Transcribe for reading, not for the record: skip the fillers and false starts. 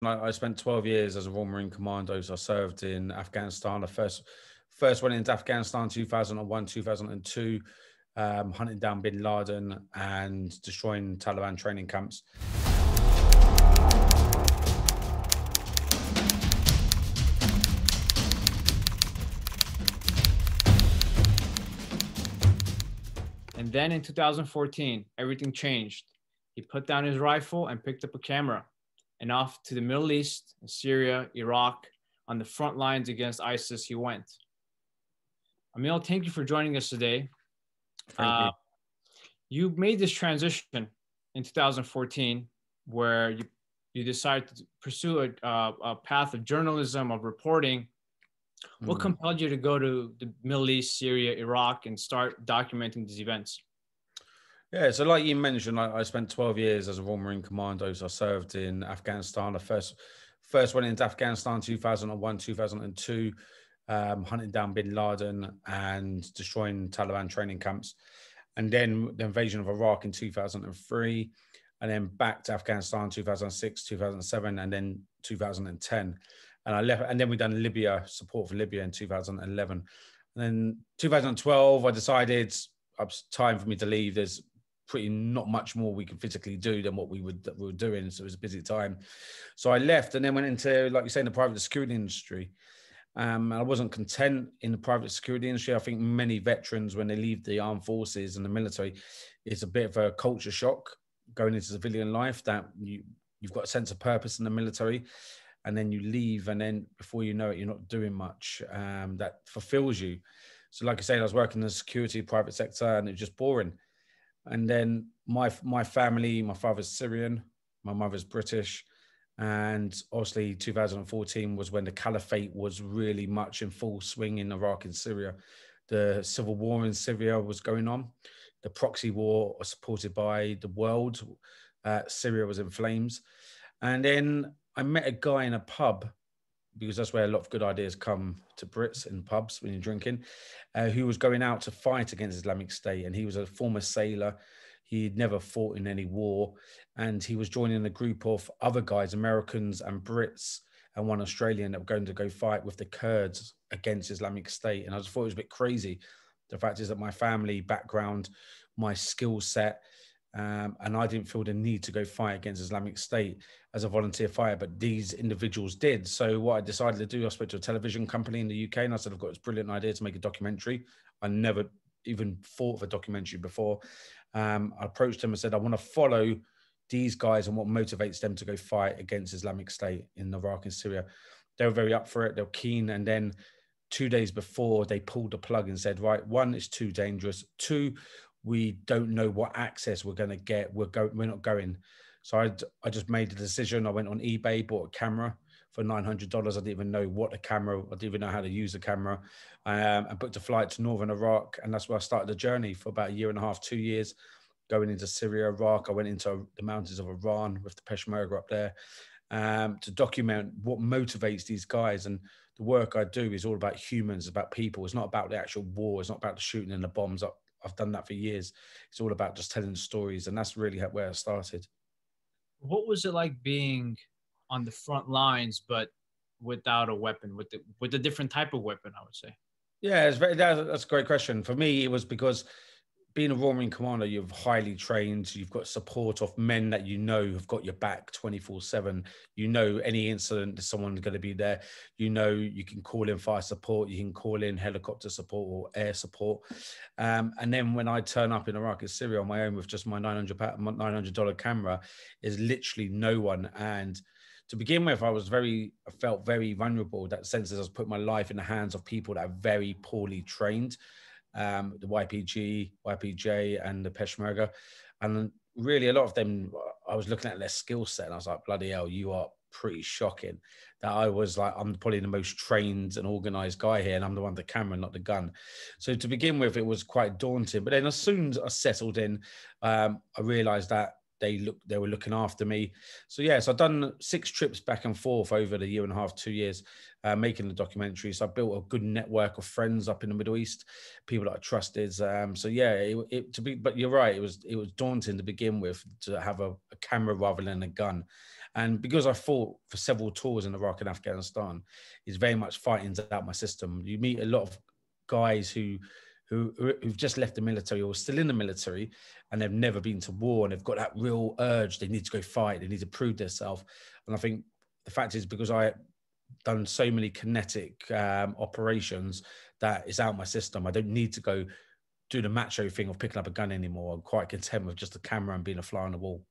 I spent 12 years as a Royal Marine Commando. So I served in Afghanistan. I first went into Afghanistan 2001, 2002, hunting down bin Laden and destroying Taliban training camps. And then in 2014, everything changed. He put down his rifle and picked up a camera and off to the Middle East, Syria, Iraq, on the front lines against ISIS he went. Emile, thank you for joining us today. Thank you. You made this transition in 2014 where you decided to pursue a path of journalism, of reporting. What compelled you to go to the Middle East, Syria, Iraq, and start documenting these events? Yeah, so like you mentioned, I spent 12 years as a Royal Marine Commando. So I served in Afghanistan. I first went into Afghanistan 2001, 2002, hunting down bin Laden and destroying Taliban training camps. And then the invasion of Iraq in 2003, and then back to Afghanistan 2006, 2007, and then 2010. And I left, and then we done Libya, support for Libya in 2011. And then 2012, I decided it's time for me to leave. There's pretty not much more we could physically do than what we were doing. So it was a busy time. So I left and then went into, like you say, in the private security industry. I wasn't content in the private security industry. I think many veterans, when they leave the armed forces and the military, it's a bit of a culture shock going into civilian life, that you've got a sense of purpose in the military, and then you leave, and then before you know it, you're not doing much that fulfills you. So like I said, I was working in the security private sector and it was just boring. And then my family, my father's Syrian, my mother's British. And obviously 2014 was when the caliphate was really much in full swing in Iraq and Syria. The civil war in Syria was going on. The proxy war was supported by the world. Syria was in flames. And then I met a guy in a pub, because that's where a lot of good ideas come to Brits, in pubs when you're drinking, who was going out to fight against Islamic State. And he was a former sailor. He'd never fought in any war. And he was joining a group of other guys, Americans and Brits, and one Australian, that were going to go fight with the Kurds against Islamic State. And I just thought it was a bit crazy. The fact is that my family background, my skill set, and I didn't feel the need to go fight against Islamic State as a volunteer fighter, but these individuals did. So what I decided to do, I spoke to a television company in the UK and I said, I've got this brilliant idea to make a documentary. I never even thought of a documentary before. I approached them and said, I want to follow these guys and what motivates them to go fight against Islamic State in Iraq and Syria. They were very up for it. They were keen. And then 2 days before, they pulled the plug and said, right, one, it's too dangerous. Two, we don't know what access we're going to get. We're not going. So I just made the decision. I went on eBay, bought a camera for $900. I didn't even know what a camera, I didn't even know how to use a camera. I booked a flight to Northern Iraq. And that's where I started the journey for about 1.5 2 years, going into Syria, Iraq. I went into the mountains of Iran with the Peshmerga up there to document what motivates these guys. And the work I do is all about humans, about people. It's not about the actual war. It's not about the shooting and the bombs. I've done that for years. It's all about just telling stories. And that's really where I started. What was it like being on the front lines, but without a weapon, with a different type of weapon, I would say? Yeah, that's a great question. For me, it was because being a Royal Marine Commander, you're highly trained. You've got support of men that you know have got your back 24/7. You know any incident, there's someone going to be there. You know you can call in fire support. You can call in helicopter support or air support. And then when I turn up in Iraq and Syria on my own with just my $900 camera, is literally no one. And to begin with, I felt very vulnerable. That sense is I was putting my life in the hands of people that are very poorly trained. The YPG, YPJ, and the Peshmerga. And really a lot of them, I was looking at their skill set and I was like, bloody hell, you are pretty shocking. That I was like, I'm probably the most trained and organized guy here, and I'm the one with the camera, not the gun. So to begin with, it was quite daunting. But then as soon as I settled in, I realized that they were looking after me. So yes, I've done 6 trips back and forth over the 1.5 2 years, making the documentary. So I built a good network of friends up in the Middle East, people that I trusted. So yeah, but you're right, it was daunting to begin with, to have a camera rather than a gun. And because I fought for several tours in Iraq and Afghanistan, it's very much fighting's out my system. You meet a lot of guys who've just left the military or still in the military, and they've never been to war, and they've got that real urge. They need to go fight. They need to prove themselves. And I think the fact is, because I done so many kinetic operations, that is out my system. I don't need to go do the macho thing of picking up a gun anymore. I'm quite content with just a camera and being a fly on the wall.